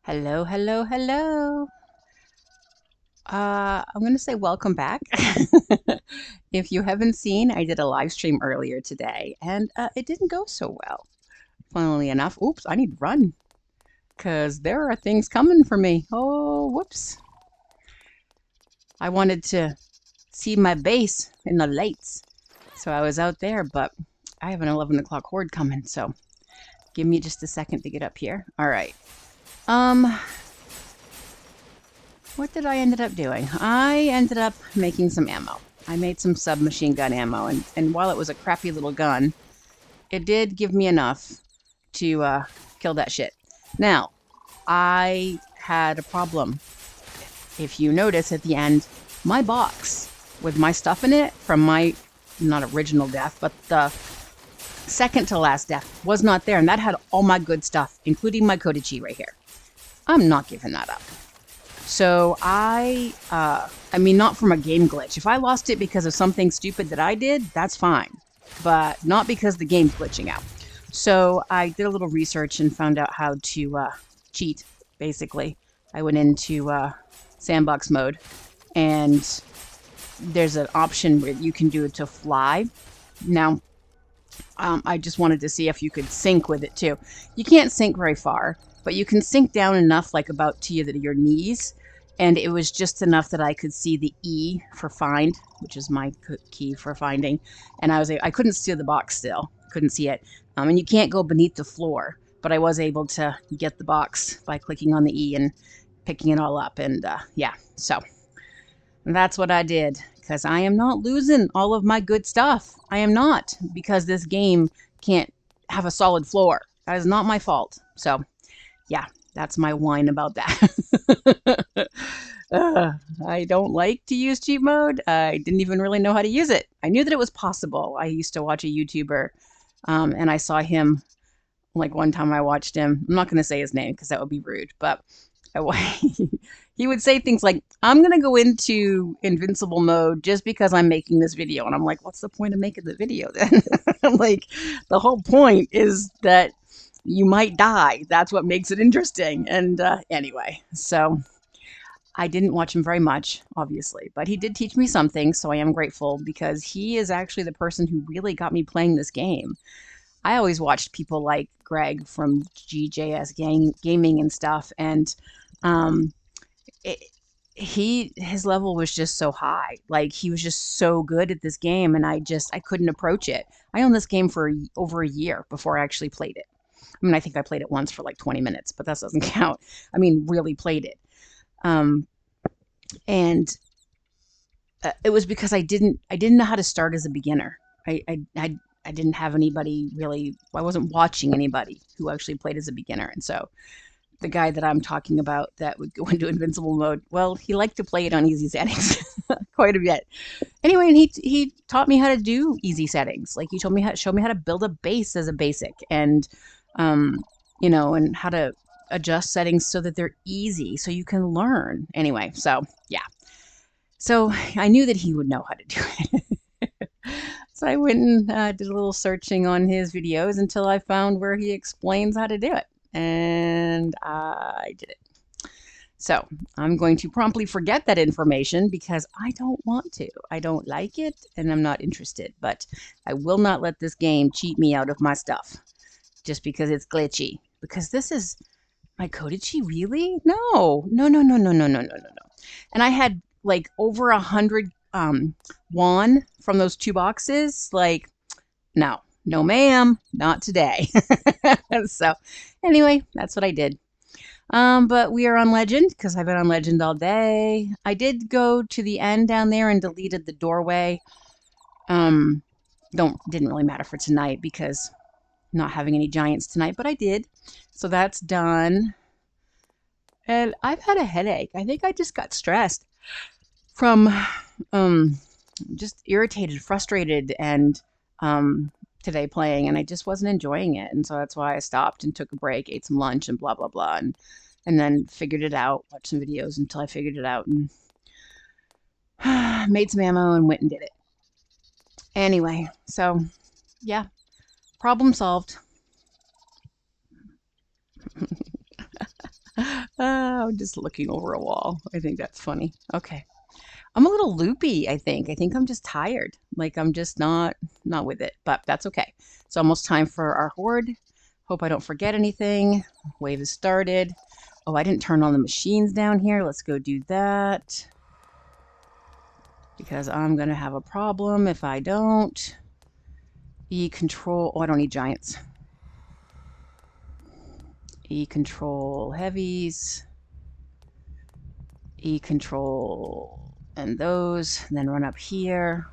Hello, hello, hello. I'm going to say welcome back. If you haven't seen, I did a live stream earlier today and it didn't go so well. Funnily enough, oops, I need to run because there are things coming for me. Oh, whoops. I wanted to see my base in the lights. So I was out there, but I have an 11 o'clock horde coming. So give me just a second to get up here. All right. Um, What did I ended up doing? I ended up making some ammo. I made some submachine gun ammo, and while it was a crappy little gun, it did give me enough to kill that shit. Now, I had a problem. If you notice at the end, my box with my stuff in it from my, not original death, but the second to last death was not there, and that had all my good stuff, including my Kodachi right here. I'm not giving that up. So I mean, not from a game glitch. If I lost it because of something stupid that I did, that's fine, but not because the game's glitching out. So I did a little research and found out how to cheat, basically. I went into sandbox mode, and there's an option where you can do it to fly. Now, I just wanted to see if you could sync with it too. You can't sync very far, but you can sink down enough, like about to your knees. And it was just enough that I could see the E for find, which is my key for finding. And I couldn't see the box still, couldn't see it. And you can't go beneath the floor, but I was able to get the box by clicking on the E and picking it all up. And yeah, so that's what I did, because I am not losing all of my good stuff. I am not, because this game can't have a solid floor. That is not my fault. So, yeah, that's my whine about that. uh, I don't like to use cheat mode. I didn't even really know how to use it. I knew that it was possible. I used to watch a YouTuber, and I saw him, like one time I watched him. I'm not going to say his name because that would be rude, but he would say things like, I'm going to go into invincible mode just because I'm making this video. And I'm like, what's the point of making the video then? Like, the whole point is that you might die. That's what makes it interesting. And anyway, so I didn't watch him very much, obviously, but he did teach me something. So I am grateful, because he is actually the person who really got me playing this game. I always watched people like Greg from GJS Gaming and stuff, and um, it, his level was just so high. Like, he was just so good at this game, and I couldn't approach it. I owned this game for over a year before I actually played it. I mean, I think I played it once for like 20 minutes, but that doesn't count. I mean, really played it. Um, and it was because I didn't know how to start as a beginner. I didn't have anybody really. I wasn't watching anybody who actually played as a beginner, and so the guy that I'm talking about that would go into invincible mode, well, he liked to play it on easy settings quite a bit. Anyway, and he taught me how to do easy settings. Like, he told me how showed me how to build a base as a basic, and um, and how to adjust settings so that they're easy, so you can learn. Anyway, so yeah. So I knew that he would know how to do it. So I went and did a little searching on his videos until I found where he explains how to do it. And I did it. So I'm going to promptly forget that information because I don't want to. I don't like it, and I'm not interested. But I will not let this game cheat me out of my stuff just because it's glitchy. Because this is my Kodachi, really? No, no, no, no, no, no, no, no, no, no. And I had like over 100 won from those two boxes. Like, no, no, ma'am, not today. So, anyway, that's what I did. But we are on Legend because I've been on Legend all day. I did go to the end down there and deleted the doorway. Didn't really matter for tonight because not having any giants tonight, but I did. So that's done. And I've had a headache. I think I just got stressed from just irritated, frustrated, and today playing, and I just wasn't enjoying it. And so that's why I stopped and took a break, ate some lunch, and blah, blah, blah. And then figured it out, watched some videos until I figured it out, and made some ammo and went and did it. Anyway, so yeah, problem solved. I'm just looking over a wall. I think that's funny. Okay. I'm a little loopy, I think. I think I'm just tired. Like I'm just not with it, but that's okay. It's almost time for our horde. Hope I don't forget anything. Wave has started. Oh, I didn't turn on the machines down here. Let's go do that. Because I'm going to have a problem if I don't. E control. Oh, I don't need giants. E control heavies. E control and those. And then run up here.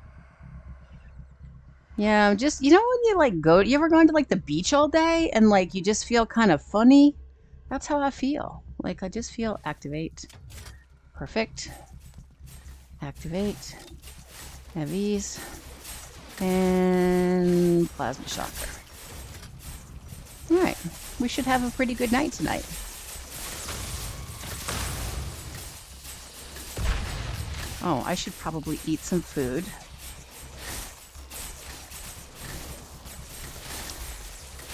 Yeah, just, you know when you like you ever gone to like the beach all day and like you just feel kind of funny? That's how I feel. Like I just feel activate. Perfect. Activate. Heavies. And plasma shocker. Alright, we should have a pretty good night tonight. Oh, I should probably eat some food.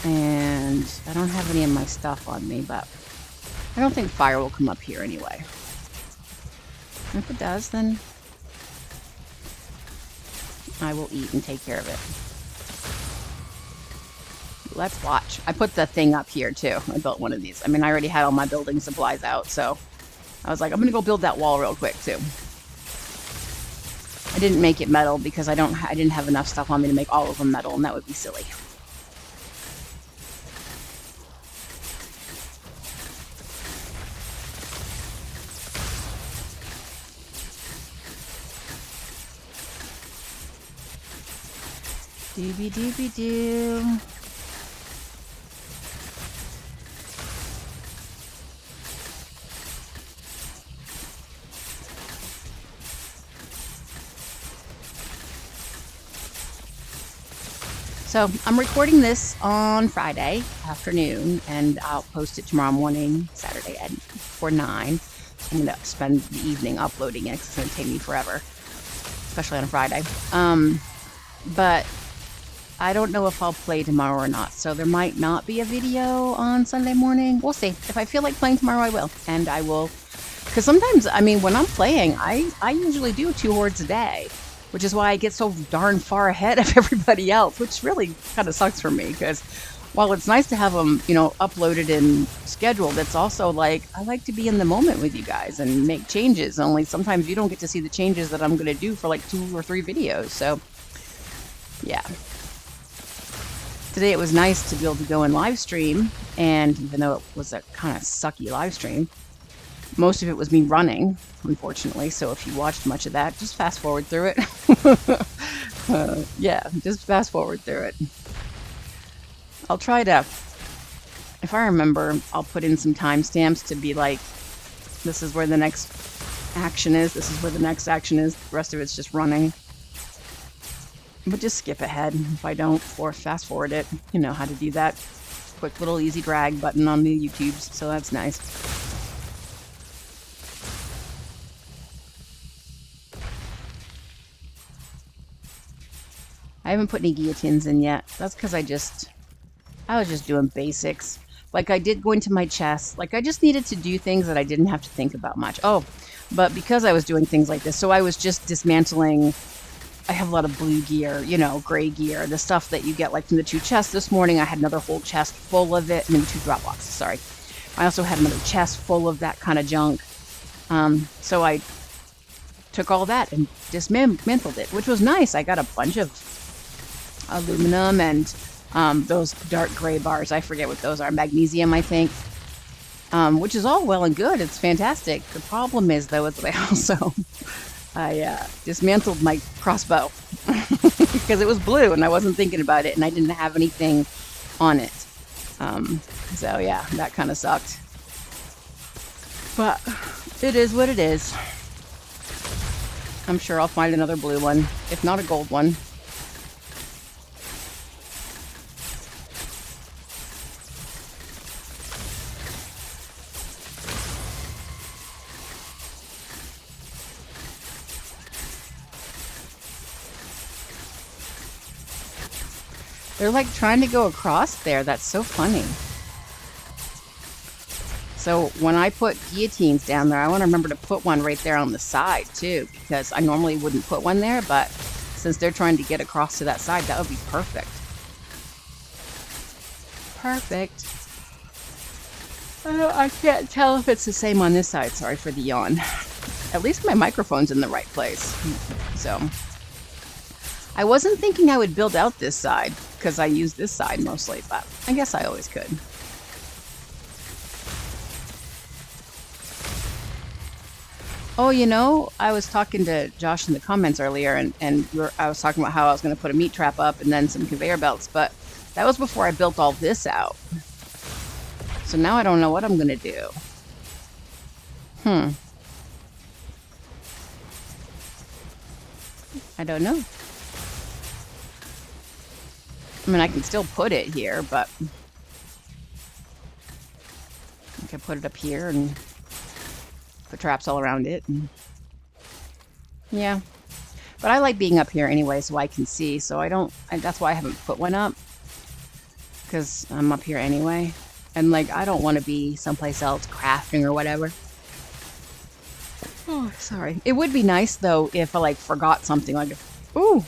And I don't have any of my stuff on me, but I don't think fire will come up here anyway. If it does, then I will eat and take care of it. Let's watch. I put the thing up here too. I built one of these. I mean, I already had all my building supplies out, so I was like, I'm gonna go build that wall real quick too. I didn't make it metal because I didn't have enough stuff on me to make all of them metal, and that would be silly. Doobie doobie doo. So I'm recording this on Friday afternoon, and I'll post it tomorrow morning, Saturday for 9. I'm going to spend the evening uploading it because it's going to take me forever, especially on a Friday. But I don't know if I'll play tomorrow or not, so there might not be a video on Sunday morning. We'll see. If I feel like playing tomorrow, I will. And I will, because sometimes, I mean, when I'm playing, I usually do 2 hordes a day, which is why I get so darn far ahead of everybody else, which really kind of sucks for me, because while it's nice to have them, you know, uploaded and scheduled, it's also like, I like to be in the moment with you guys and make changes, only sometimes you don't get to see the changes that I'm going to do for like 2 or 3 videos, so yeah. Today it was nice to be able to go and live stream, and even though it was a kind of sucky live stream, most of it was me running, unfortunately, so if you watched much of that, just fast forward through it. Yeah, just fast forward through it. I'll try to, if I remember, I'll put in some timestamps to be like, this is where the next action is, this is where the next action is, the rest of it's just running. But just skip ahead if I don't, or fast forward it. You know how to do that. Quick little easy drag button on the YouTubes, so that's nice. I haven't put any guillotines in yet. That's because I was just doing basics. Like I did go into my chest. Like I just needed to do things that I didn't have to think about much. Oh, but because I was doing things like this, so I was just dismantling. I have a lot of blue gear, you know, gray gear, the stuff that you get like from the 2 chests. This morning I had another whole chest full of it. I mean, 2 drop boxes, sorry. I also had another chest full of that kind of junk. So I took all that and dismantled it, which was nice. I got a bunch of aluminum and those dark gray bars. I forget what those are. Magnesium, I think. Which is all well and good. It's fantastic. The problem is, though, is that I also... I dismantled my crossbow because it was blue and I wasn't thinking about it and I didn't have anything on it. So yeah, that kind of sucked. But it is what it is. I'm sure I'll find another blue one, if not a gold one. They're like trying to go across there. That's so funny. So when I put guillotines down there, I want to remember to put one right there on the side too, because I normally wouldn't put one there, but since they're trying to get across to that side, that would be perfect. Perfect. I can't tell if it's the same on this side. Sorry for the yawn. At least my microphone's in the right place. So I wasn't thinking I would build out this side because I use this side mostly, but I guess I always could. Oh, you know, I was talking to Josh in the comments earlier, and I was talking about how I was going to put a meat trap up and then some conveyor belts, but that was before I built all this out. So now I don't know what I'm going to do. I don't know. I mean, I can still put it here, but I can put it up here and put traps all around it. And yeah. But I like being up here anyway, so I can see. So that's why I haven't put one up. Because I'm up here anyway. And, like, I don't want to be someplace else crafting or whatever. Oh, sorry. It would be nice, though, if I, like, forgot something. Like, ooh,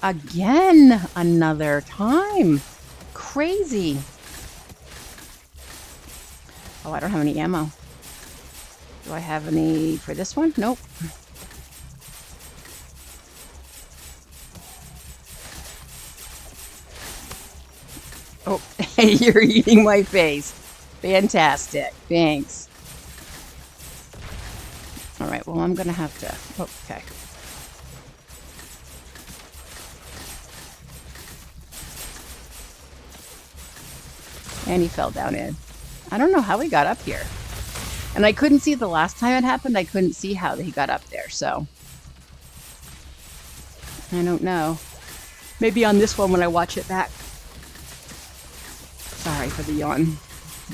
again, another time. Crazy. Oh, I don't have any ammo. Do I have any for this one? Nope. Oh, you're eating my face. Fantastic. Thanks. All right, well, I'm going to have to... Oh, okay. And he fell down in. I don't know how he got up here. And I couldn't see the last time it happened. I couldn't see how he got up there, so... I don't know. Maybe on this one when I watch it back. Sorry for the yawn.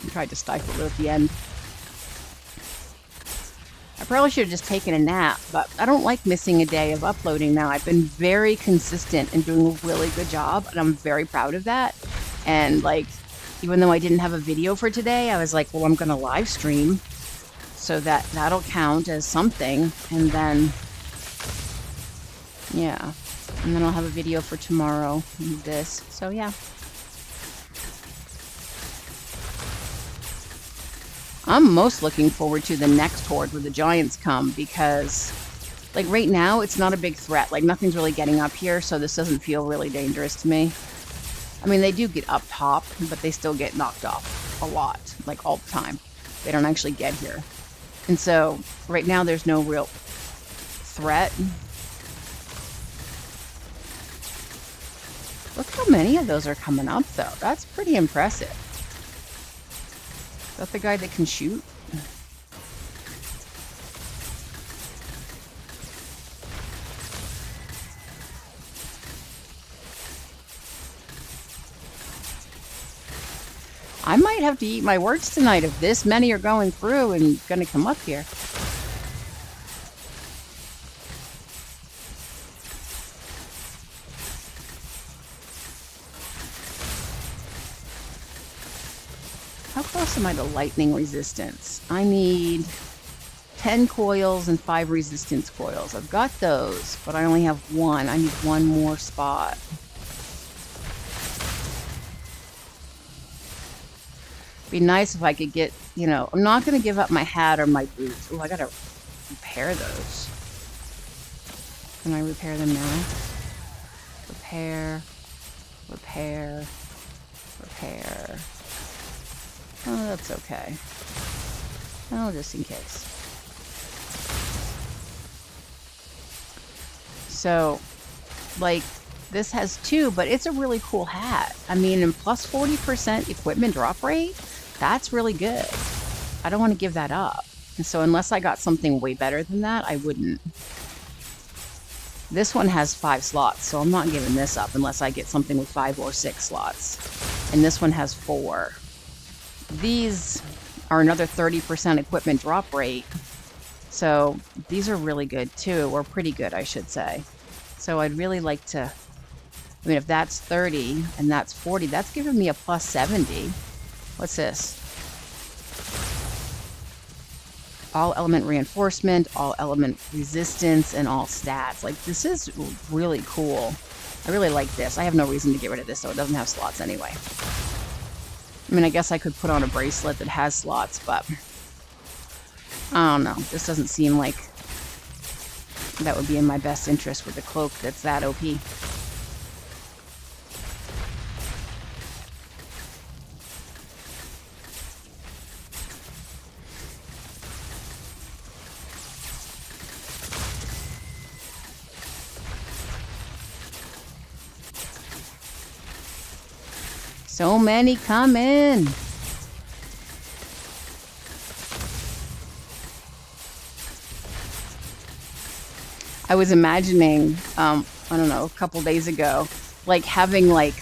I tried to stifle it at the end. I probably should have just taken a nap, but I don't like missing a day of uploading now. I've been very consistent and doing a really good job, and I'm very proud of that. And, like, even though I didn't have a video for today, I was like, well, I'm going to live stream so that'll count as something. And then, yeah. And then I'll have a video for tomorrow and this. So, yeah. I'm most looking forward to the next Horde where the giants come because, like, right now, it's not a big threat. Like, nothing's really getting up here, so this doesn't feel really dangerous to me. I mean, they do get up top, but they still get knocked off a lot, like, all the time. They don't actually get here. And so, right now, there's no real threat. Look how many of those are coming up, though. That's pretty impressive. Is that the guy that can shoot? I might have to eat my words tonight if this many are going through and gonna come up here. How close am I to lightning resistance? I need 10 coils and 5 resistance coils. I've got those, but I only have 1. I need 1 more spot. Be nice if I could get, you know, I'm not going to give up my hat or my boots. Oh, I got to repair those. Can I repair them now? Repair, repair, repair. Oh, that's okay. Oh, just in case. So, like, this has 2, but it's a really cool hat. I mean, and plus 40% equipment drop rate, that's really good. I don't want to give that up. And so unless I got something way better than that, I wouldn't. This one has 5 slots, so I'm not giving this up unless I get something with 5 or 6 slots. And this one has 4. These are another 30% equipment drop rate. So these are really good too, or pretty good, I should say. So I'd really like to, I mean, if that's 30 and that's 40, that's giving me a plus 70. What's this? all element reinforcement, all element resistance, and all stats. Like, this is really cool. I really like this. I have no reason to get rid of this, though. It doesn't have slots anyway. I mean, I guess I could put on a bracelet that has slots, but I don't know. This doesn't seem like that would be in my best interest with a cloak that's that OP. So many coming. I was imagining, I don't know, a couple days ago, like having like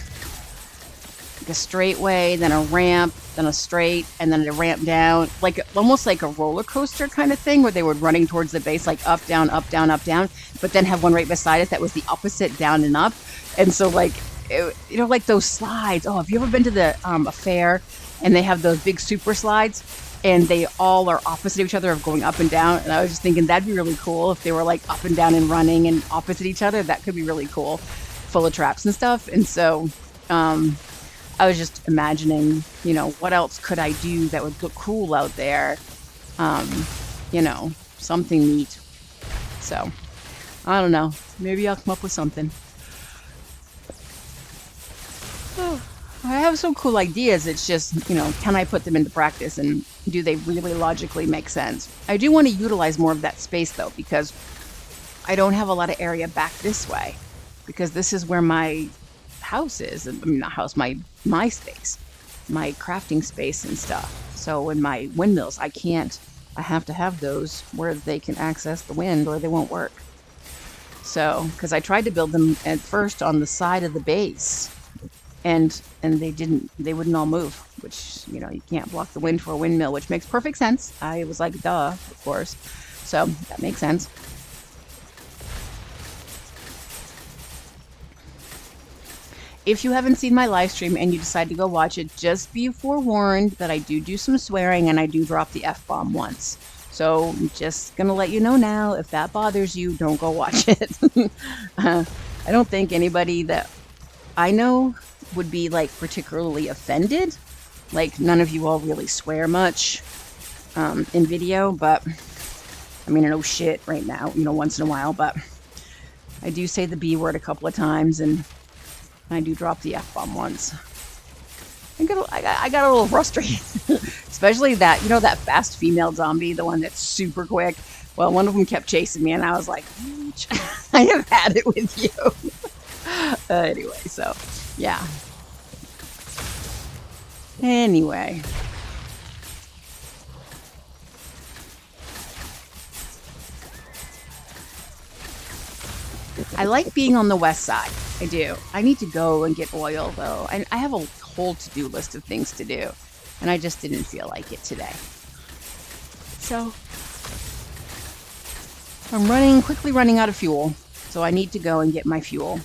a straight way, then a ramp, then a straight, and then a ramp down, like almost like a roller coaster kind of thing, where they were running towards the base, like up, down, up, down, up, down, but then have one right beside it that was the opposite, down and up. And so like, you know, like those slides. Oh, have you ever been to the a fair and they have those big super slides and they all are opposite each other of going up and down? And I was just thinking that'd be really cool if they were like up and down and running and opposite each other. That could be really cool, full of traps and stuff. And so I was just imagining, you know, what else could I do that would look cool out there? You know, something neat. So I don't know. Maybe I'll come up with something. I have some cool ideas. It's just, you know, can I put them into practice and do they really logically make sense? I do want to utilize more of that space though, because I don't have a lot of area back this way, because this is where my house is. I mean, not house, my space, my crafting space and stuff. So in my windmills, I have to have those where they can access the wind or they won't work. So, because I tried to build them at first on the side of the base, and they wouldn't all move, which, you know, you can't block the wind for a windmill, which makes perfect sense. I was like, duh, of course. So that makes sense. If you haven't seen my live stream and you decide to go watch it, just be forewarned that I do some swearing and I do drop the F-bomb once. So I'm just gonna let you know now, if that bothers you, don't go watch it. I don't think anybody that I know would be like particularly offended. Like, none of you all really swear much in video, but I mean, I know shit right now, you know, once in a while, but I do say the B word a couple of times and I do drop the F-bomb once. I got a little frustrated, especially that, you know, that fast female zombie, the one that's super quick. Well, one of them kept chasing me and I was like, I have had it with you. Anyway, so yeah. Anyway. I like being on the west side. I do. I need to go and get oil, though. I have a whole to-do list of things to do, and I just didn't feel like it today. So I'm quickly running out of fuel, so I need to go and get my fuel.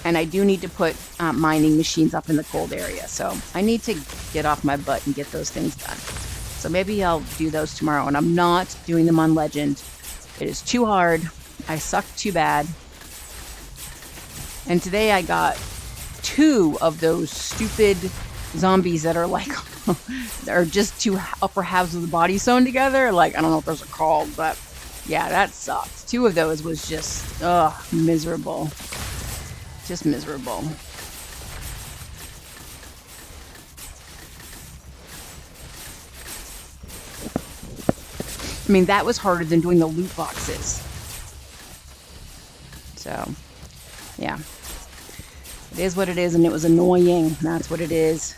And I do need to put mining machines up in the cold area, so I need to get off my butt and get those things done. So maybe I'll do those tomorrow, and I'm not doing them on Legend. It is too hard. I suck too bad. And today I got 2 of those stupid zombies that are like, are just 2 upper halves of the body sewn together. Like, I don't know what those are called, but yeah, that sucked. 2 of those was just, miserable. Just miserable. I mean, that was harder than doing the loot boxes. So, yeah. It is what it is, and it was annoying. That's what it is.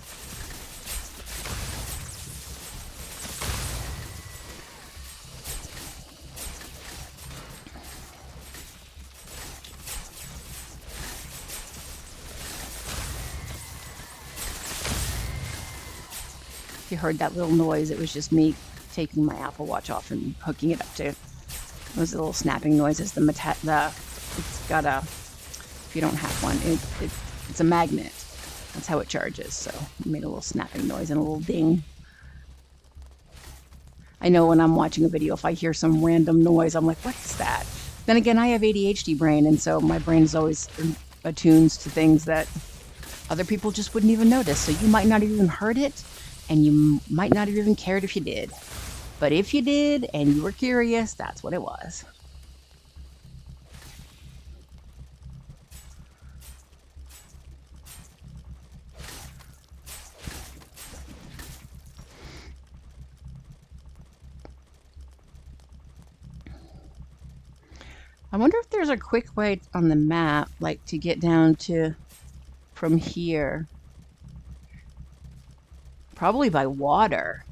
If you heard that little noise, it was just me taking my Apple Watch off and hooking it up to those little snapping noises. It's got a, if you don't have one, it's a magnet. That's how it charges. So it made a little snapping noise and a little ding. I know when I'm watching a video, if I hear some random noise, I'm like, what is that? Then again, I have ADHD brain, and so my brain is always attuned to things that other people just wouldn't even notice. So you might not have even heard it, and you might not have even cared if you did. But if you did, and you were curious, that's what it was. I wonder if there's a quick way on the map, like to get down to from here. Probably by water.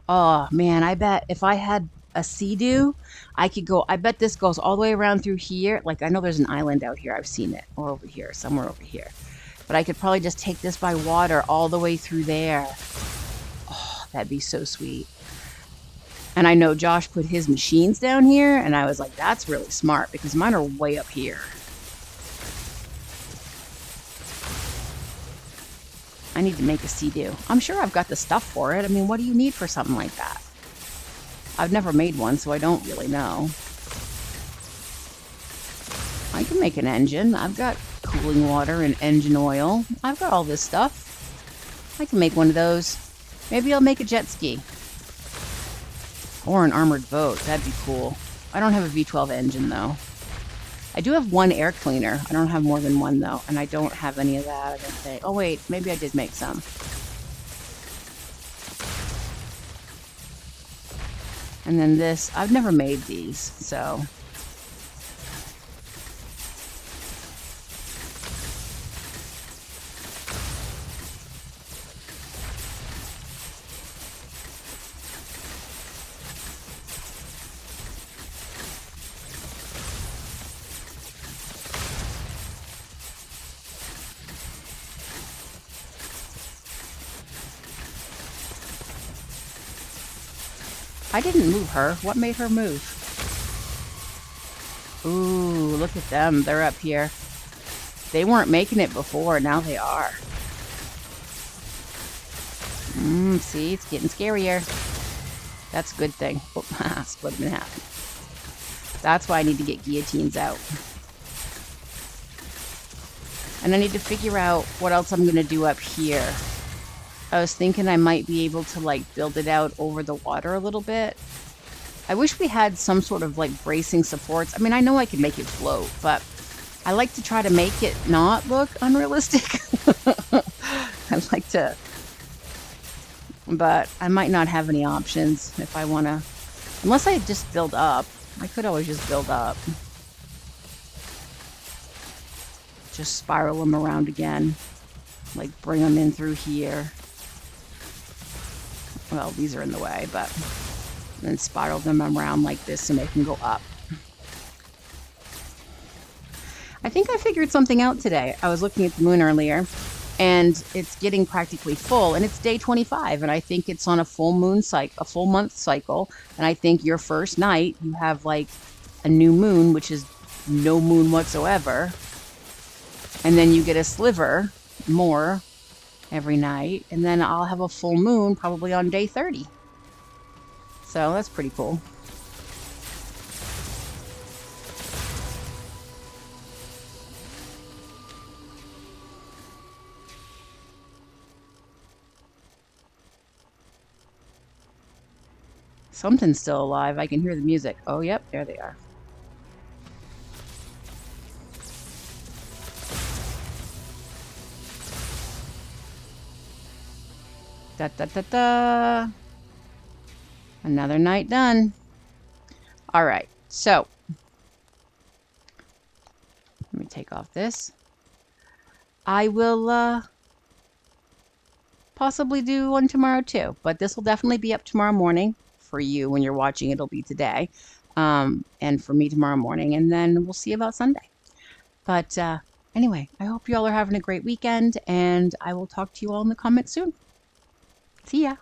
Oh man, I bet if I had a sea-doo, I could go. I bet this goes all the way around through here. Like I know there's an island out here. I've seen it. Or over here, somewhere over here. But I could probably just take this by water all the way through there. Oh, that'd be so sweet. And I know Josh put his machines down here, and I was like, that's really smart, because mine are way up here. I need to make a sea-doo. I'm sure I've got the stuff for it. I mean, what do you need for something like that? I've never made one, so I don't really know. I can make an engine. I've got cooling water and engine oil. I've got all this stuff. I can make one of those. Maybe I'll make a jet ski. Or an armored boat. That'd be cool. I don't have a V12 engine, though. I do have one air cleaner. I don't have more than one, though. And I don't have any of that, I don't think. Oh, wait. Maybe I did make some. And then this. I've never made these, so... I didn't move her. What made her move? Ooh, look at them. They're up here. They weren't making it before. Now they are. See? It's getting scarier. That's a good thing. Oh, split them in half. That's why I need to get guillotines out. And I need to figure out what else I'm going to do up here. I was thinking I might be able to, like, build it out over the water a little bit. I wish we had some sort of, like, bracing supports. I mean, I know I could make it float, but I like to try to make it not look unrealistic. I'd like to... But I might not have any options if I want to... Unless I just build up. I could always just build up. Just spiral them around again. Like, bring them in through here. Well, these are in the way, but then spiral them around like this so they can go up. I think I figured something out today. I was looking at the moon earlier, and it's getting practically full, and it's day 25, and I think it's on a full moon cycle, a full month cycle, and I think your first night, you have like a new moon, which is no moon whatsoever, and then you get a sliver more every night, and then I'll have a full moon probably on day 30. So that's pretty cool. Something's still alive. I can hear the music. Oh, yep, there they are. Da da da da. Another night done. All right, so let me take off this. I will possibly do one tomorrow too, but this will definitely be up tomorrow morning. For you, when you're watching, it'll be today, and for me tomorrow morning, and then we'll see about Sunday. But anyway, I hope you all are having a great weekend, and I will talk to you all in the comments soon. See ya.